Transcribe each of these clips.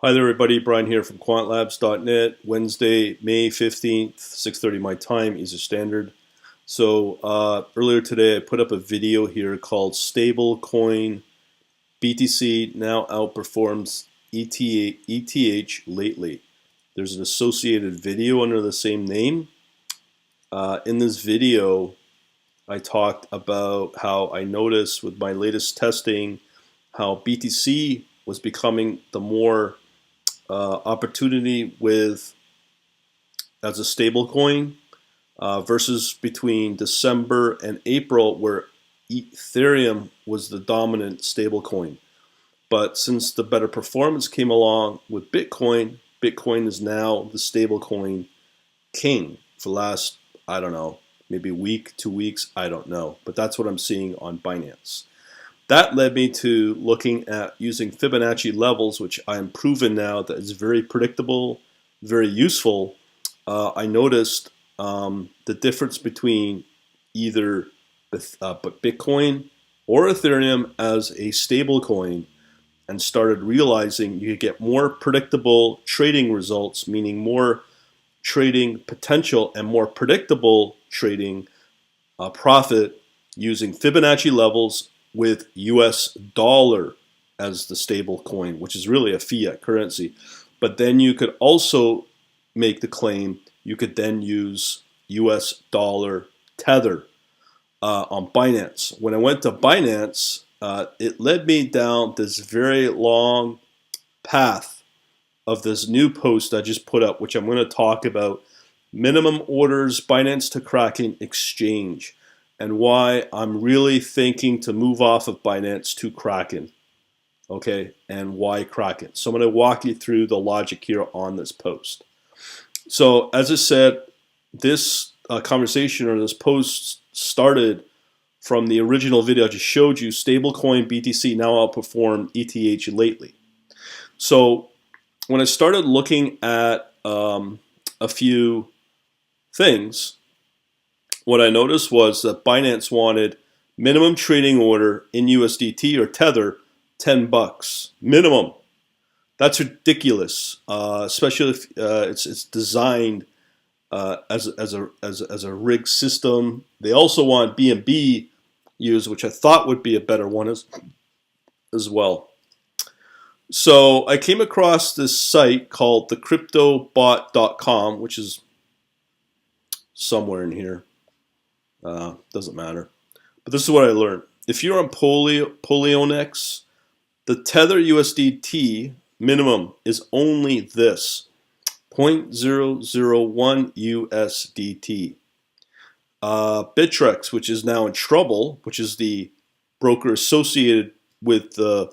Hi there, everybody. Brian here from quantlabs.net. Wednesday, May 15th, 6:30 my time, Eastern Standard. So earlier today, I put up a video here called Stablecoin BTC now outperforms ETH lately. There's an associated video under the same name. In this video, I talked about how I noticed with my latest testing how BTC was becoming the more opportunity with as a stable coin versus between December and April where Ethereum was the dominant stable coin. But since the better performance came along with Bitcoin, Bitcoin is now the stable coin king for the last, I don't know, maybe a week, 2 weeks, I don't know. But that's what I'm seeing on Binance. That led me to looking at using Fibonacci levels, which I'm proven now that is very predictable, very useful. I noticed the difference between either Bitcoin or Ethereum as a stable coin and started realizing you could get more predictable trading results, meaning more trading potential and more predictable trading profit using Fibonacci levels with US dollar as the stable coin, which is really a fiat currency. But then you could also make the claim you could then use US dollar Tether on Binance. When I went to Binance, it led me down this very long path of this new post I just put up, which I'm going to talk about minimum orders Binance to Kraken exchange and why I'm really thinking to move off of Binance to Kraken. Okay, and why Kraken. So I'm going to walk you through the logic here on this post. So as I said, this conversation or this post started from the original video I just showed you, stablecoin BTC now outperformed ETH lately. So when I started looking at a few things, what I noticed was that Binance wanted minimum trading order in USDT or Tether, $10 minimum. That's ridiculous, especially if it's designed as a rigged system. They also want BNB used, which I thought would be a better one as well. So I came across this site called thecryptobot.com, which is somewhere in here. Doesn't matter. But this is what I learned. If you're on Polyonex, the Tether USDT minimum is only this, 0.001 USDT. Bittrex, which is now in trouble, which is the broker associated with the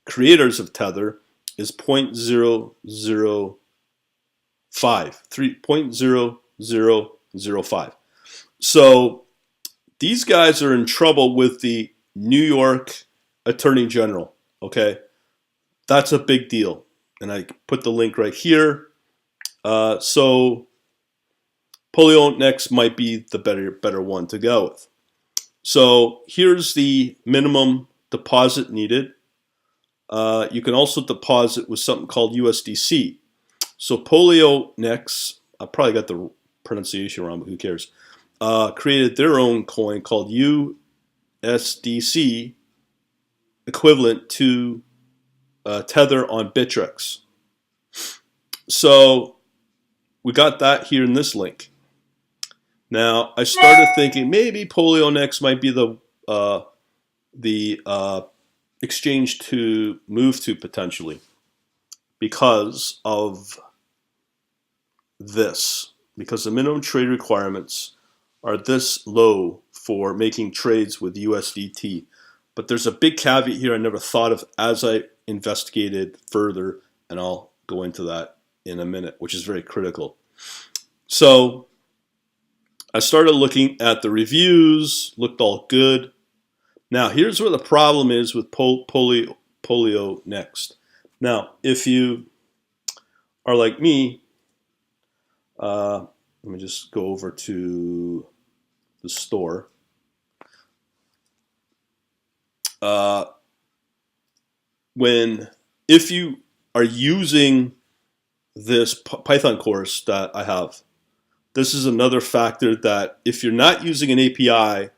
creators of Tether, is 0.005, 0.0005. So these guys are in trouble with the New York Attorney General. Okay, that's a big deal, and I put the link right here. So Polyonex might be the better one to go with. So here's the minimum deposit needed. You can also deposit with something called USDC. So Polyonex, I probably got the pronunciation wrong, but who cares? Created their own coin called USDC, equivalent to Tether on Bittrex. So we got that here in this link. Now I started thinking maybe Polyonex might be the exchange to move to potentially because of this, because the minimum trade requirements are this low for making trades with USDT. But there's a big caveat here I never thought of as I investigated further, and I'll go into that in a minute, which is very critical. So I started looking at the reviews, looked all good. Now here's where the problem is with Polyonex. Now if you are like me, let me just go over to the store. If you are using this Python course that I have. This is another factor that if you're not using an API,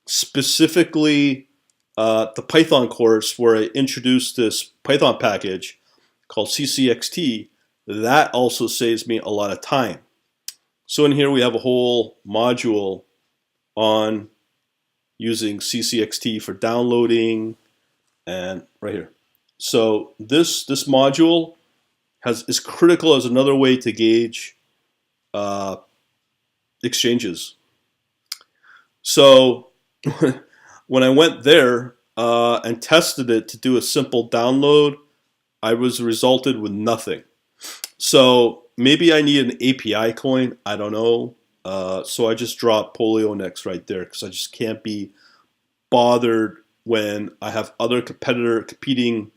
specifically the Python course where I introduced this Python package called CCXT, that also saves me a lot of time. So in here we have a whole module on using CCXT for downloading, and right here. So this module is critical as another way to gauge exchanges. So when I went there and tested it to do a simple download, I was resulted with nothing. So maybe I need an API coin. I don't know. So I just dropped Polio next right there because I just can't be bothered when I have other competing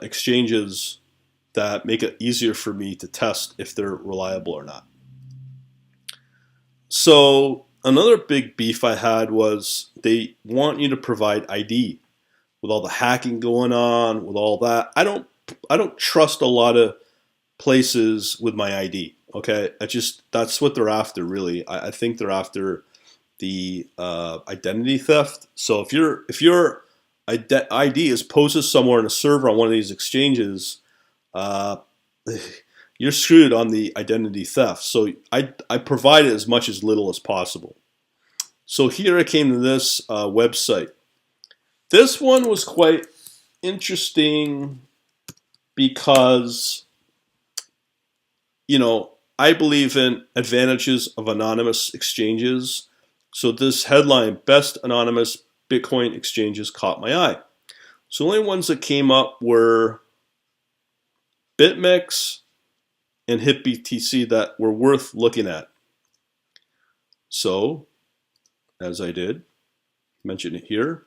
exchanges that make it easier for me to test if they're reliable or not. So another big beef I had was they want you to provide ID. With all the hacking going on, with all that, I don't trust a lot of places with my ID. Okay, that's what they're after, really. I think they're after the identity theft. So if your ID is posted somewhere in a server on one of these exchanges, you're screwed on the identity theft. So I provide it as much as little as possible. So here I came to this website. This one was quite interesting because, I believe in advantages of anonymous exchanges. So this headline, best anonymous Bitcoin exchanges, caught my eye. So the only ones that came up were BitMEX and HitBTC that were worth looking at. So, as I did, mention it here.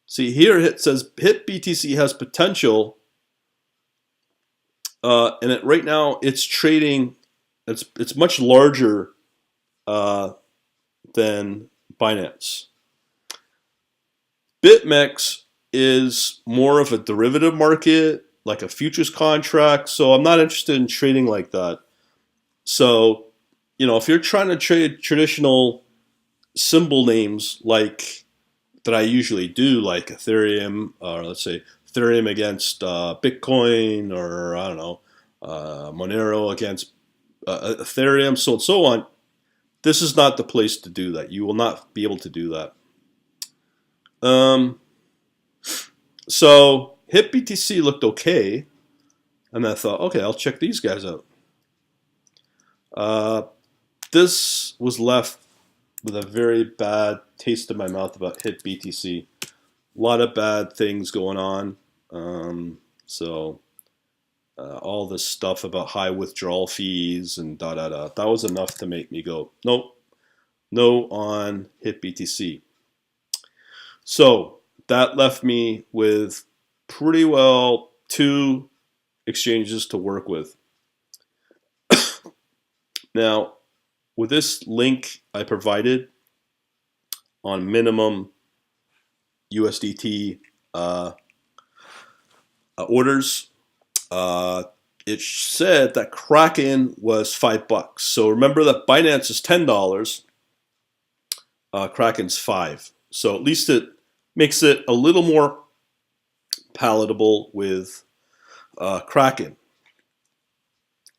See here it says HitBTC has potential, and right now it's trading. It's much larger than Binance. BitMEX is more of a derivative market, like a futures contract. So I'm not interested in trading like that. So, if you're trying to trade traditional symbol names like that I usually do, like Ethereum, or let's say Ethereum against Bitcoin, or I don't know, Monero against Ethereum, so and so on. This is not the place to do that. You will not be able to do that. So HitBTC looked okay, and I thought, okay, I'll check these guys out. This was left with a very bad taste in my mouth about HitBTC. A lot of bad things going on. All this stuff about high withdrawal fees and that was enough to make me go, nope, no on HitBTC. So that left me with pretty well 2 exchanges to work with. Now, with this link I provided on minimum USDT orders, it said that Kraken was $5. So remember that Binance is $10, Kraken's $5. So at least it makes it a little more palatable with Kraken.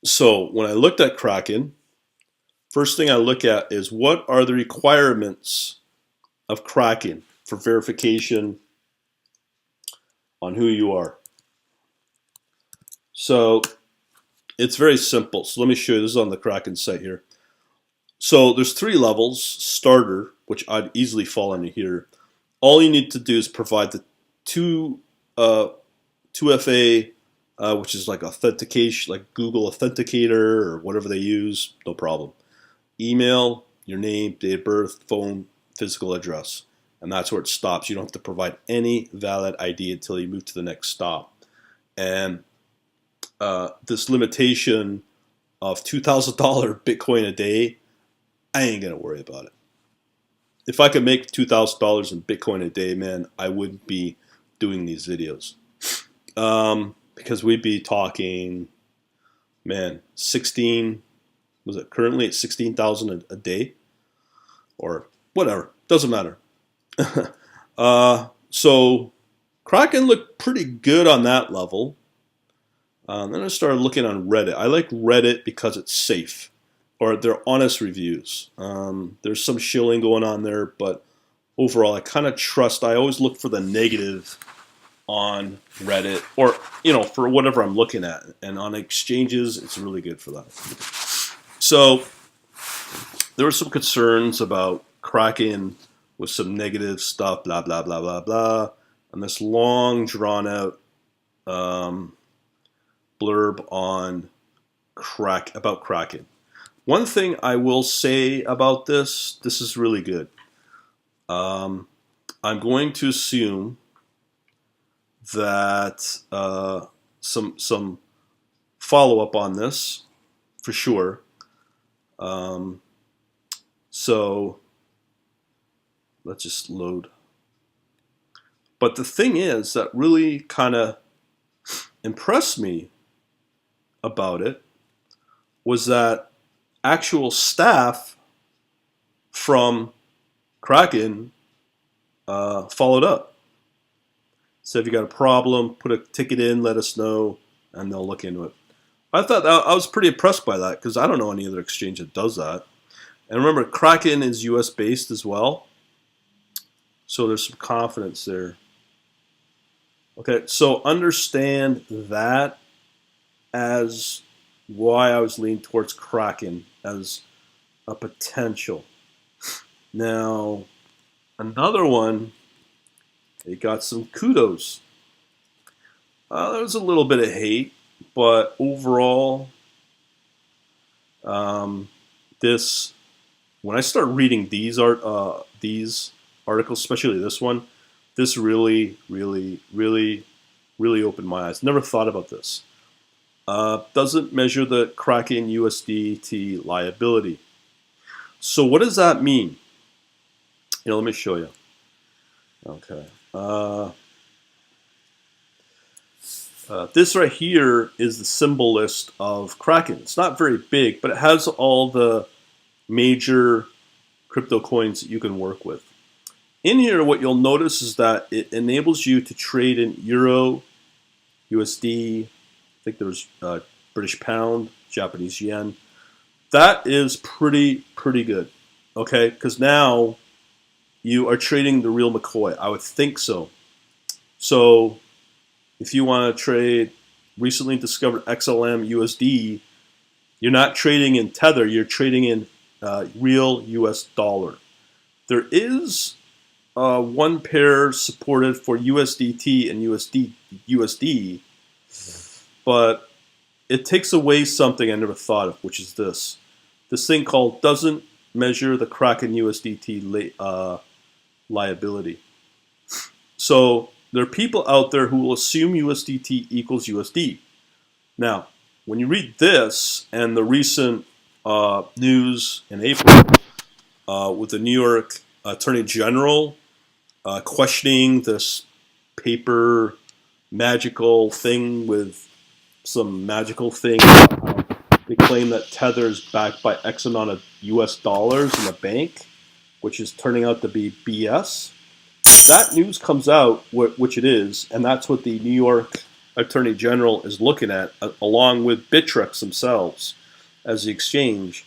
So when I looked at Kraken, first thing I look at is what are the requirements of Kraken for verification on who you are. So it's very simple. So let me show you. This is on the Kraken site here. So there's 3 levels. Starter, which I'd easily fall into here. All you need to do is provide the 2FA, which is like authentication, like Google Authenticator or whatever they use. No problem. Email, your name, date of birth, phone, physical address. And that's where it stops. You don't have to provide any valid ID until you move to the next stop. And this limitation of $2,000 Bitcoin a day, I ain't going to worry about it. If I could make $2,000 in Bitcoin a day, man, I wouldn't be doing these videos. because we'd be talking, man, 16, was it currently at 16,000 a day or whatever, doesn't matter. So Kraken looked pretty good on that level. Then I started looking on Reddit. I like Reddit because it's safe, or they're honest reviews. There's some shilling going on there, but overall I kind of trust. I always look for the negative on Reddit, or for whatever I'm looking at, and on exchanges it's really good for that. So there were some concerns about Kraken with some negative stuff, blah blah blah blah blah, and this long drawn out blurb on about Kraken. One thing I will say about this is really good. I'm going to assume that some follow up on this for sure. So let's just load. But the thing is that really kind of impressed me about it was that actual staff from Kraken followed up. So if you got a problem, put a ticket in, let us know, and they'll look into it. I thought I was pretty impressed by that because I don't know any other exchange that does that. And remember, Kraken is US based as well, so there's some confidence there. Okay, so understand that as why I was leaning towards Kraken as a potential. Now, another one, it got some kudos. There was a little bit of hate, but overall, when I start reading these articles, especially this one, this really opened my eyes. Never thought about this. Doesn't measure the Kraken USDT liability. So what does that mean? Let me show you. Okay. This right here is the symbol list of Kraken. It's not very big, but it has all the major crypto coins that you can work with. In here, what you'll notice is that it enables you to trade in Euro, USD, I think there's British Pound, Japanese Yen. That is pretty good, okay? Because now you are trading the real McCoy. I would think so. So if you want to trade recently discovered XLM USD, you're not trading in Tether, you're trading in real US dollar. There is one pair supported for USDT and USD, but it takes away something I never thought of, which is this thing called doesn't measure the Kraken USDT liability. So there are people out there who will assume USDT equals USD. Now, when you read this and the recent news in April with the New York Attorney General questioning this paper magical thing with some magical thing. They claim that Tether is backed by X amount of US dollars in the bank, which is turning out to be BS. That news comes out, which it is, and that's what the New York Attorney General is looking at, along with Bittrex themselves as the exchange.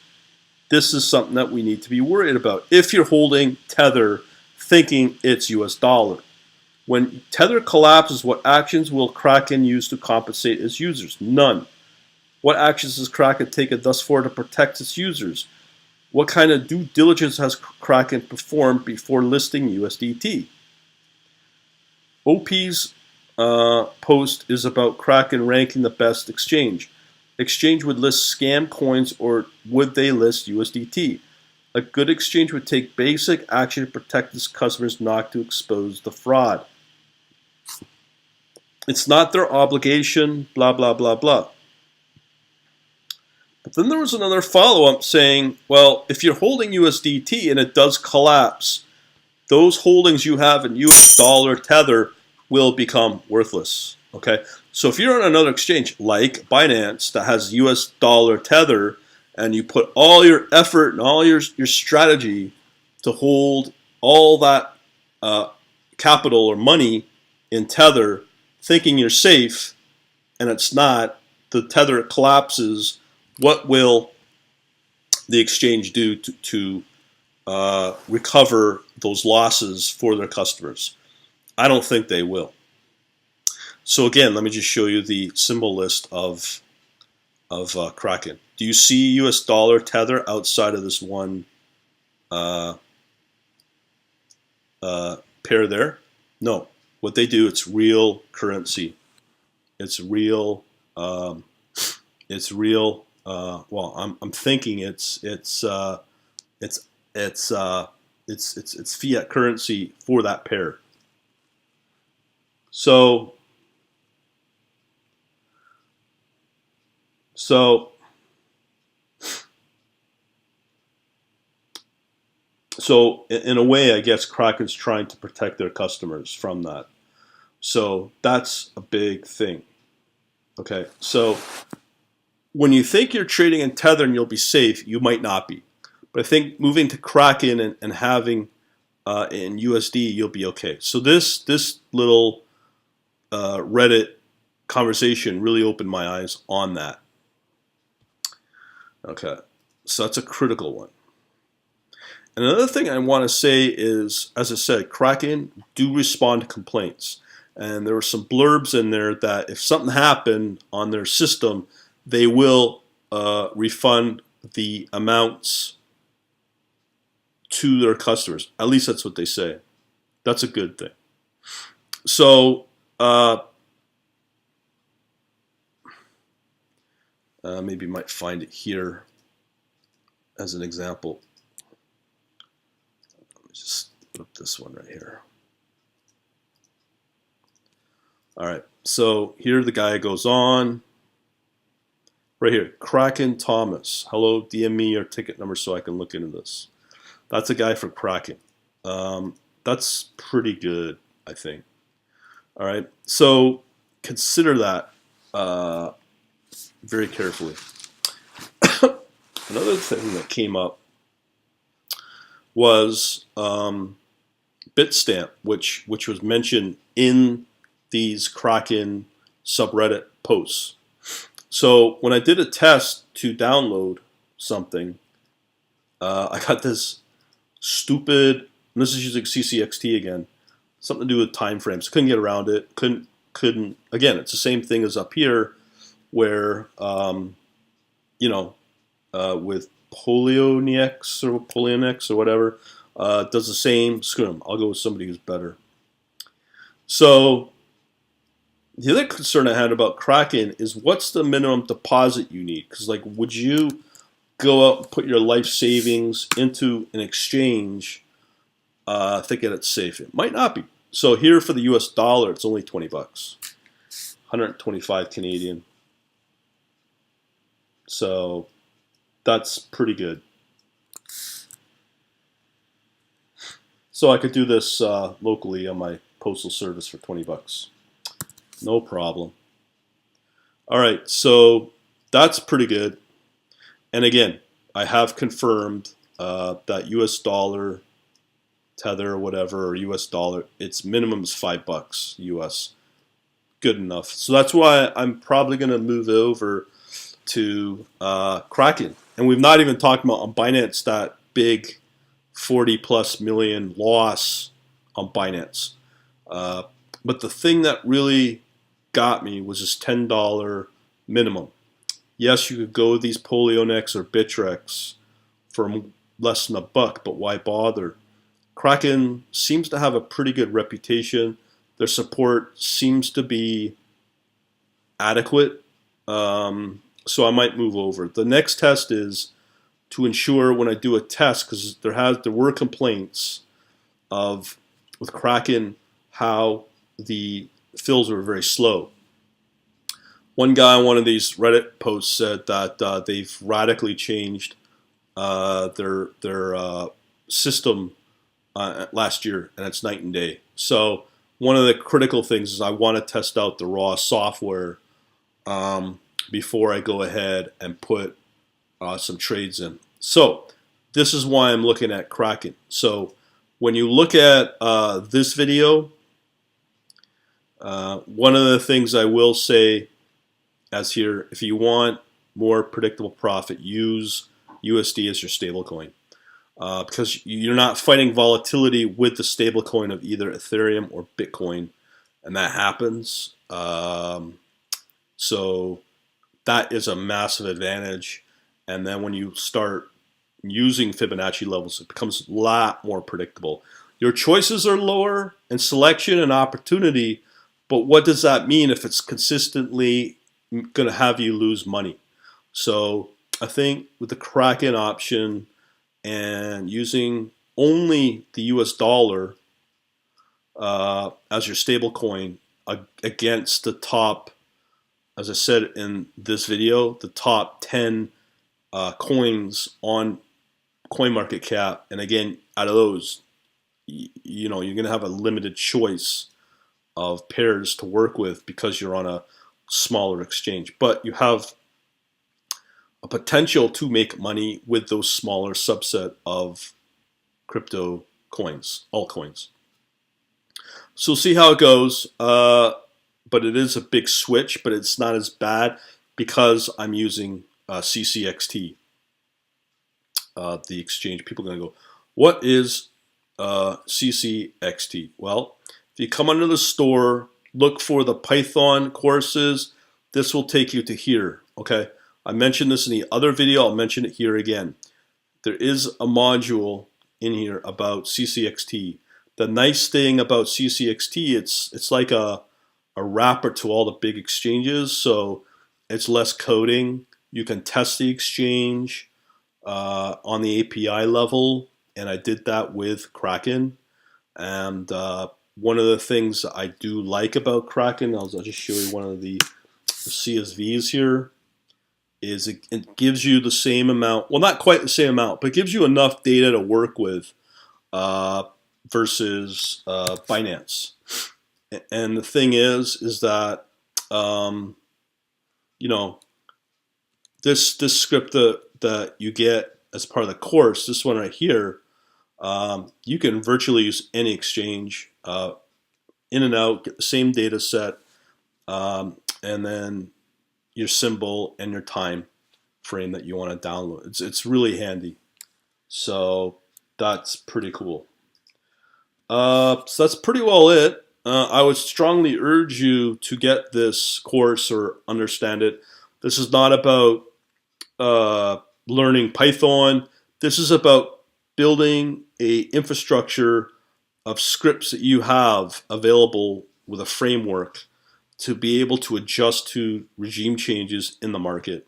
This is something that we need to be worried about if you're holding Tether thinking it's US dollar. When Tether collapses, what actions will Kraken use to compensate its users? None. What actions has Kraken taken thus far to protect its users? What kind of due diligence has Kraken performed before listing USDT? OP's post is about Kraken ranking the best exchange. Exchange would list scam coins, or would they list USDT? A good exchange would take basic action to protect its customers not to expose the fraud. It's not their obligation, blah, blah, blah, blah. But then there was another follow-up saying, well, if you're holding USDT and it does collapse, those holdings you have in US dollar Tether will become worthless. Okay, so if you're on another exchange like Binance that has US dollar Tether, and you put all your effort and all your strategy to hold all that capital or money in Tether, thinking you're safe, and it's not, the Tether collapses, what will the exchange do to recover those losses for their customers? I don't think they will. So again, let me just show you the symbol list of Kraken. Do you see US dollar Tether outside of this one pair there? No. What they do, it's real currency. It's real. It's real. Well, I'm thinking it's fiat currency for that pair. So in a way, I guess Kraken's trying to protect their customers from that. So that's a big thing. Okay, so when you think you're trading in Tether and you'll be safe, you might not be. But I think moving to Kraken and having in USD, you'll be okay. So this little Reddit conversation really opened my eyes on that. Okay, so that's a critical one. And another thing I want to say is, as I said, Kraken do respond to complaints. And there were some blurbs in there that if something happened on their system, they will refund the amounts to their customers. At least that's what they say. That's a good thing. So maybe you might find it here as an example. Let me just put up this one right here. All right, so here the guy goes on. Right here, Kraken Thomas. Hello, DM me your ticket number so I can look into this. That's a guy for Kraken. That's pretty good, I think. All right, so consider that very carefully. Another thing that came up was Bitstamp, which was mentioned in these Kraken subreddit posts. So when I did a test to download something, I got this stupid, and this is using CCXT again, something to do with time frames. Couldn't get around it. Couldn't. Again, it's the same thing as up here, where with Polionex or whatever, does the same. Screw 'em. I'll go with somebody who's better. So the other concern I had about Kraken is what's the minimum deposit you need? Because like, would you go out and put your life savings into an exchange thinking it's safe? It might not be. So here for the US dollar, it's only 20 bucks, 125 Canadian. So that's pretty good. So I could do this locally on my postal service for 20 bucks. No problem. All right, so that's pretty good. And again, I have confirmed that US dollar Tether or whatever, or US dollar, its minimum is $5 US. Good enough. So that's why I'm probably going to move over to Kraken. And we've not even talked about on Binance that big 40+ million loss on Binance. But the thing that really got me was this $10 minimum. Yes, you could go with these Polionex or Bittrex for less than $1, but why bother? Kraken seems to have a pretty good reputation. Their support seems to be adequate. So I might move over. The next test is to ensure when I do a test, because there were complaints with Kraken how the fills were very slow. One guy on one of these Reddit posts said that they've radically changed their system last year, and it's night and day. So one of the critical things is I want to test out the raw software before I go ahead and put some trades in. So this is why I'm looking at Kraken. So when you look at this video, one of the things I will say as here, if you want more predictable profit, use USD as your stablecoin. Because you're not fighting volatility with the stablecoin of either Ethereum or Bitcoin, and that happens. So that is a massive advantage. And then when you start using Fibonacci levels, it becomes a lot more predictable. Your choices are lower in selection and opportunity, but what does that mean if it's consistently going to have you lose money? So I think with the Kraken option and using only the US dollar as your stable coin against the top, as I said in this video, the top 10 coins on CoinMarketCap, and again, out of those, you're going to have a limited choice of pairs to work with because you're on a smaller exchange, but you have a potential to make money with those smaller subset of crypto coins, altcoins. So we'll see how it goes, but it is a big switch, but it's not as bad because I'm using CCXT, the exchange. People are going to go, what is CCXT? Well, if you come under the store, look for the Python courses, this will take you to here, okay? I mentioned this in the other video, I'll mention it here again. There is a module in here about CCXT. The nice thing about CCXT, it's like a wrapper to all the big exchanges, so it's less coding. You can test the exchange on the API level, and I did that with Kraken. And one of the things I do like about Kraken, I'll just show you one of the CSVs here, is it gives you the same amount, well, not quite the same amount, but it gives you enough data to work with versus Binance. And the thing is that this script that you get as part of the course, this one right here, you can virtually use any exchange in and out, get the same data set, and then your symbol and your time frame that you want to download. It's really handy. So that's pretty cool. So that's pretty well it. I would strongly urge you to get this course or understand it. This is not about learning Python. This is about building a infrastructure of scripts that you have available with a framework to be able to adjust to regime changes in the market,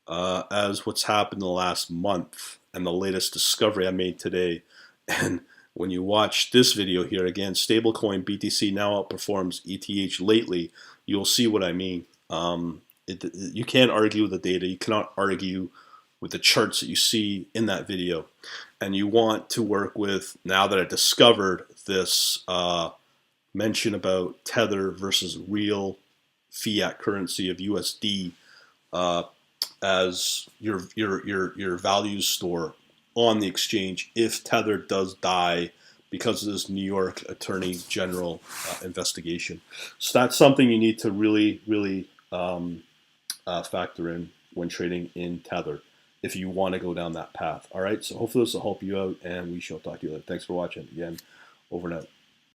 as what's happened in the last month and the latest discovery I made today. And when you watch this video here, again, stablecoin BTC now outperforms ETH lately, you'll see what I mean. You can't argue with the data. You cannot argue with the charts that you see in that video. And you want to work with, now that I discovered this mention about Tether versus real fiat currency of USD as your value store on the exchange if Tether does die because of this New York Attorney General investigation. So that's something you need to really factor in when trading in Tether if you want to go down that path. All right, so hopefully this will help you out, and we shall talk to you later. Thanks for watching. Again, over and out.